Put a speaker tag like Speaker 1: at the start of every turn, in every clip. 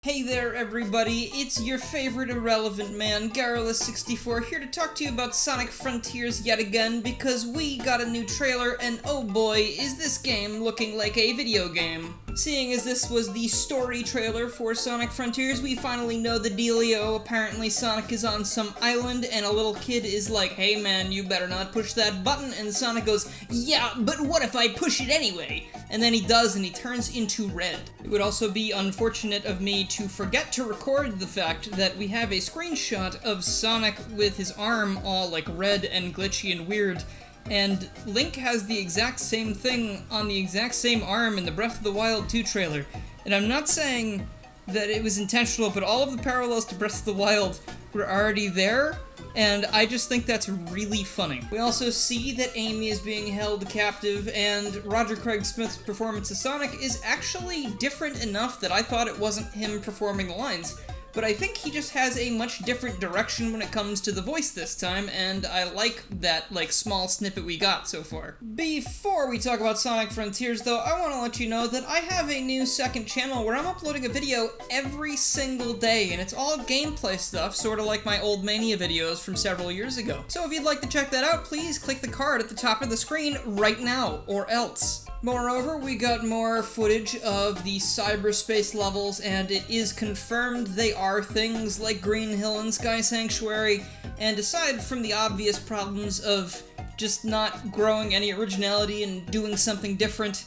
Speaker 1: Hey there everybody, it's your favorite irrelevant man, Garrulous64, here to talk to you about Sonic Frontiers yet again, because we got a new trailer, and oh boy, is this game looking like a video game. Seeing as this was the story trailer for Sonic Frontiers, we finally know the dealio. Apparently Sonic is on some island, and a little kid is like, hey man, you better not push that button, and Sonic goes, yeah, but what if I push it anyway? And then he does, and he turns into red. It would also be unfortunate of me to forget to record the fact that we have a screenshot of Sonic with his arm all like red and glitchy and weird, and Link has the exact same thing on the exact same arm in the Breath of the Wild 2 trailer. And I'm not saying that it was intentional, but all of the parallels to Breath of the Wild were already there, and I just think that's really funny. We also see that Amy is being held captive, and Roger Craig Smith's performance as Sonic is actually different enough that I thought it wasn't him performing the lines. But I think he just has a much different direction when it comes to the voice this time, and I like that, small snippet we got so far. Before we talk about Sonic Frontiers, though, I want to let you know that I have a new second channel where I'm uploading a video every single day, and it's all gameplay stuff, sort of like my old Mania videos from several years ago. So if you'd like to check that out, please click the card at the top of the screen right now, or else. Moreover, we got more footage of the Cyberspace levels, and it is confirmed they are things like Green Hill and Sky Sanctuary, and aside from the obvious problems of just not growing any originality and doing something different,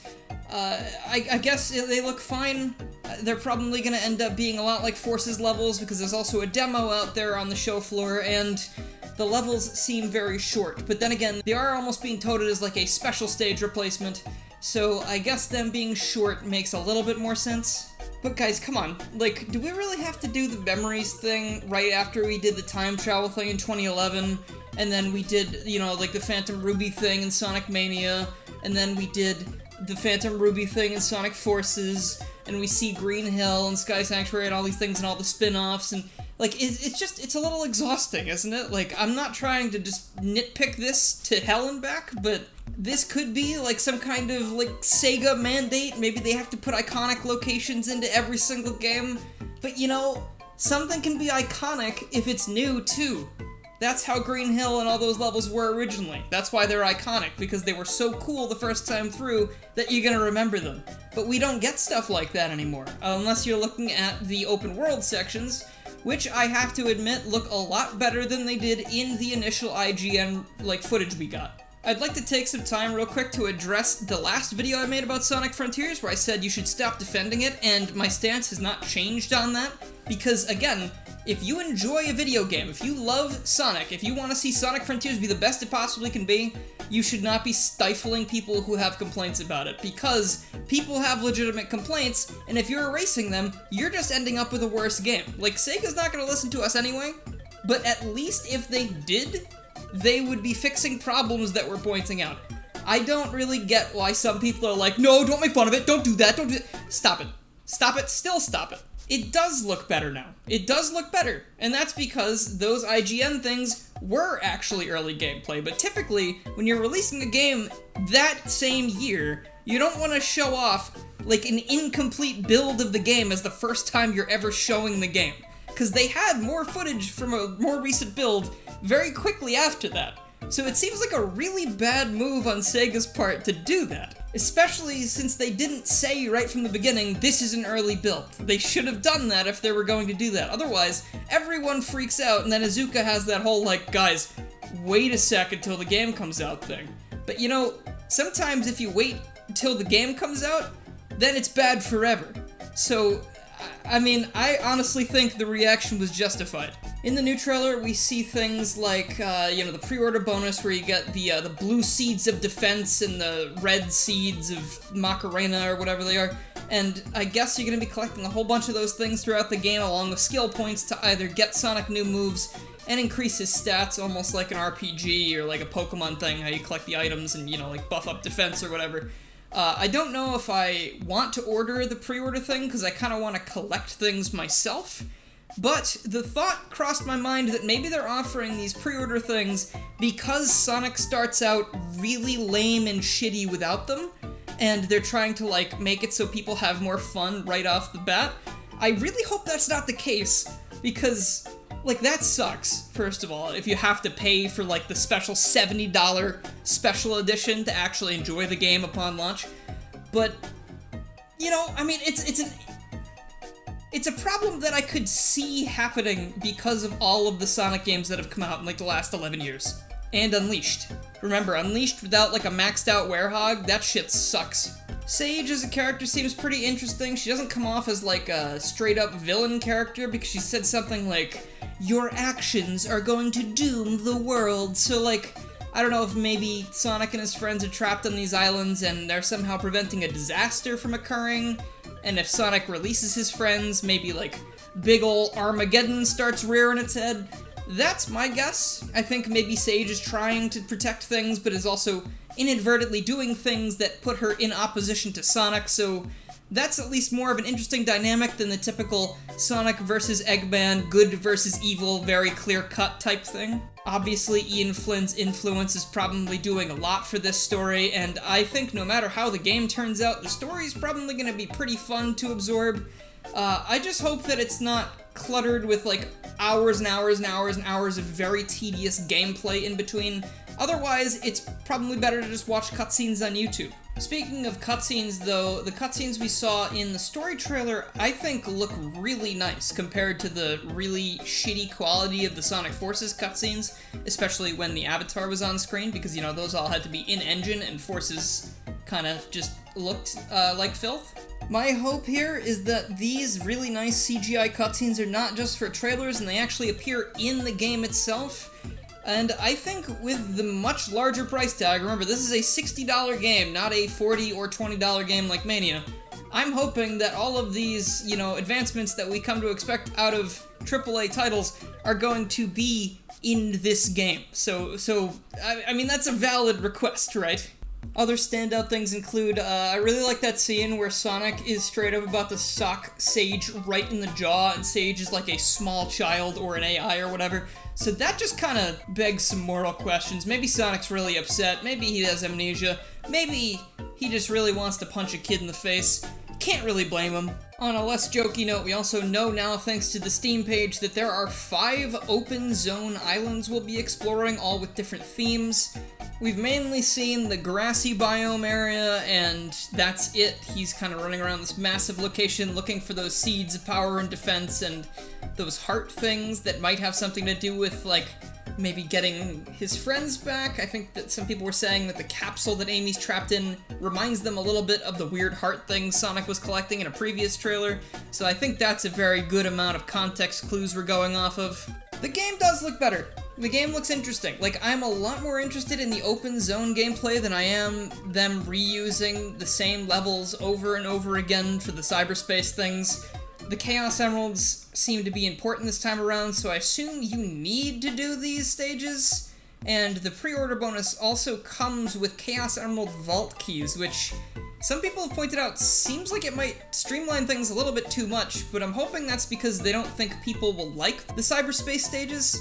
Speaker 1: I guess they look fine. They're probably going to end up being a lot like Forces levels, because there's also a demo out there on the show floor, and the levels seem very short. But then again, they are almost being touted as like a special stage replacement, so I guess them being short makes a little bit more sense. But guys, come on, do we really have to do the memories thing right after we did the time travel thing in 2011, and then we did, the Phantom Ruby thing in Sonic Mania, and then we did the Phantom Ruby thing in Sonic Forces, and we see Green Hill and Sky Sanctuary and all these things and all the spin-offs, and it's a little exhausting, isn't it? I'm not trying to just nitpick this to hell and back, but this could be some kind of Sega mandate. Maybe they have to put iconic locations into every single game. But something can be iconic if it's new too. That's how Green Hill and all those levels were originally. That's why they're iconic, because they were so cool the first time through that you're gonna remember them. But we don't get stuff like that anymore, unless you're looking at the open world sections, which I have to admit look a lot better than they did in the initial IGN footage we got. I'd like to take some time real quick to address the last video I made about Sonic Frontiers where I said you should stop defending it, and my stance has not changed on that, because again, if you enjoy a video game, if you love Sonic, if you want to see Sonic Frontiers be the best it possibly can be, you should not be stifling people who have complaints about it, because people have legitimate complaints, and if you're erasing them, you're just ending up with a worse game. Sega's not going to listen to us anyway, but at least if they did, they would be fixing problems that we're pointing out. I don't really get why some people are like, no, don't make fun of it, don't do that, don't do that. Stop it. Stop it, still stop it. It does look better now. It does look better, and that's because those IGN things were actually early gameplay, but typically, when you're releasing a game that same year, you don't want to show off an incomplete build of the game as the first time you're ever showing the game, because they had more footage from a more recent build very quickly after that. So it seems like a really bad move on Sega's part to do that, especially since they didn't say right from the beginning, this is an early build. They should have done that if they were going to do that. Otherwise, everyone freaks out, and then Iizuka has that whole, guys, wait a sec until the game comes out thing. But sometimes if you wait until the game comes out, then it's bad forever. So, I honestly think the reaction was justified. In the new trailer, we see things like, the pre-order bonus where you get the blue seeds of defense and the red seeds of Macarena or whatever they are, and I guess you're going to be collecting a whole bunch of those things throughout the game along with skill points to either get Sonic new moves and increase his stats almost like an RPG or a Pokemon thing, how you collect the items and, buff up defense or whatever. I don't know if I want to order the pre-order thing, because I kind of want to collect things myself, but the thought crossed my mind that maybe they're offering these pre-order things because Sonic starts out really lame and shitty without them, and they're trying to, make it so people have more fun right off the bat. I really hope that's not the case, because, like, that sucks, first of all, if you have to pay for, like, the special $70 special edition to actually enjoy the game upon launch. But, you know, I mean, it's a problem that I could see happening because of all of the Sonic games that have come out in, like, the last 11 years. And Unleashed. Remember, Unleashed without, like, a maxed out werehog, that shit sucks. Sage as a character seems pretty interesting. She doesn't come off as, like, a straight-up villain character because she said something like, "Your actions are going to doom the world." So, like, I don't know if maybe Sonic and his friends are trapped on these islands and they're somehow preventing a disaster from occurring. And if Sonic releases his friends, maybe, like, big ol' Armageddon starts rearing its head. That's my guess. I think maybe Sage is trying to protect things, but is also inadvertently doing things that put her in opposition to Sonic, so that's at least more of an interesting dynamic than the typical Sonic versus Eggman, good versus evil, very clear-cut type thing. Obviously, Ian Flynn's influence is probably doing a lot for this story, and I think no matter how the game turns out, the story's probably going to be pretty fun to absorb. I just hope that it's not cluttered with, like, hours and hours and hours and hours of very tedious gameplay in between. Otherwise, it's probably better to just watch cutscenes on YouTube. Speaking of cutscenes, though, the cutscenes we saw in the story trailer, I think, look really nice compared to the really shitty quality of the Sonic Forces cutscenes, especially when the Avatar was on screen, because, you know, those all had to be in-engine, and Forces kind of just looked like filth. My hope here is that these really nice CGI cutscenes are not just for trailers, and they actually appear in the game itself. And I think with the much larger price tag, remember, this is a $60 game, not a $40 or $20 game like Mania. I'm hoping that all of these, you know, advancements that we come to expect out of AAA titles are going to be in this game. So I mean, that's a valid request, right? Other standout things include, I really like that scene where Sonic is straight up about to sock Sage right in the jaw, and Sage is like a small child or an AI or whatever. So that just kind of begs some moral questions. Maybe Sonic's really upset, maybe he has amnesia, maybe he just really wants to punch a kid in the face. Can't really blame him. On a less jokey note, we also know now, thanks to the Steam page, that there are 5 open zone islands we'll be exploring, all with different themes. We've mainly seen the grassy biome area, and that's it. He's kind of running around this massive location looking for those seeds of power and defense and those heart things that might have something to do with, like, maybe getting his friends back. I think that some people were saying that the capsule that Amy's trapped in reminds them a little bit of the weird heart things Sonic was collecting in a previous trailer, so I think that's a very good amount of context clues we're going off of. The game does look better. The game looks interesting. Like, I'm a lot more interested in the open zone gameplay than I am them reusing the same levels over and over again for the cyberspace things. The Chaos Emeralds seem to be important this time around, so I assume you need to do these stages. And the pre-order bonus also comes with Chaos Emerald Vault Keys, which some people have pointed out seems like it might streamline things a little bit too much, but I'm hoping that's because they don't think people will like the cyberspace stages,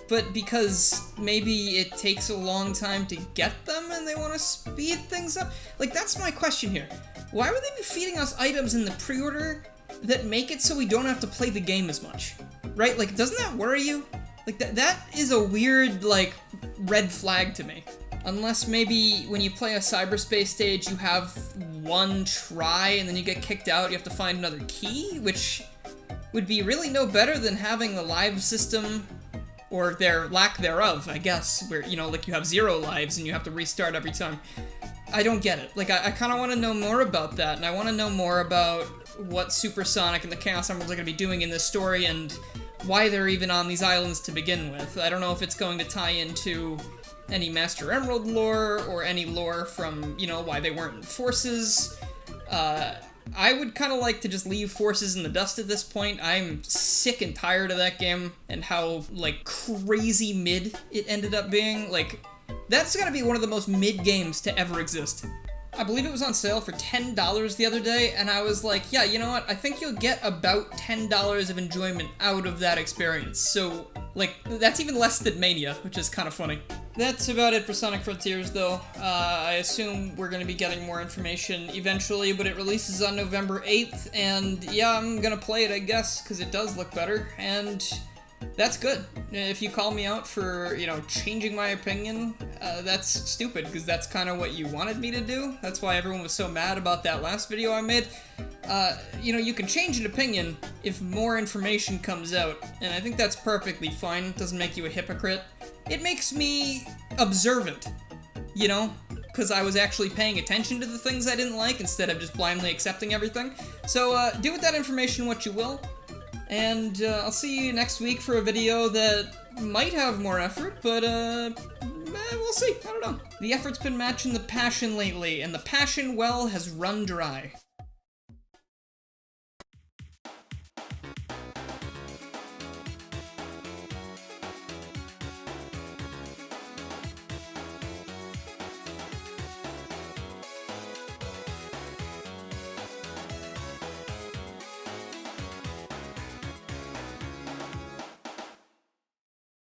Speaker 1: but because maybe it takes a long time to get them and they want to speed things up. Like, that's my question here. Why would they be feeding us items in the pre-order that make it so we don't have to play the game as much? Right? Like, doesn't that worry you? Like, that is a weird, like, red flag to me. Unless maybe when you play a cyberspace stage, you have one try and then you get kicked out, you have to find another key, which would be really no better than having the live system, or their lack thereof, I guess, where, you know, like, you have 0 lives and you have to restart every time. I don't get it. Like, I kind of want to know more about that, and I want to know more about what Super Sonic and the Chaos Emeralds are going to be doing in this story, and why they're even on these islands to begin with. I don't know if it's going to tie into any Master Emerald lore, or any lore from, you know, why they weren't in Forces. I would kind of like to just leave Forces in the dust at this point. I'm sick and tired of that game, and how, like, crazy mid it ended up being. Like, that's gotta be one of the most mid games to ever exist. I believe it was on sale for $10 the other day, and I was like, yeah, you know what, I think you'll get about $10 of enjoyment out of that experience. So, like, that's even less than Mania, which is kind of funny. That's about it for Sonic Frontiers, though. I assume we're going to be getting more information eventually, but it releases on November 8th, and yeah, I'm going to play it, I guess, because it does look better, and that's good. If you call me out for, you know, changing my opinion, that's stupid, because that's kind of what you wanted me to do. That's why everyone was so mad about that last video I made. You know, you can change an opinion if more information comes out, and I think that's perfectly fine. It doesn't make you a hypocrite. It makes me observant, you know, because I was actually paying attention to the things I didn't like instead of just blindly accepting everything. So, do with that information what you will, and I'll see you next week for a video that might have more effort, but we'll see. I don't know. The effort's been matching the passion lately, and the passion well has run dry.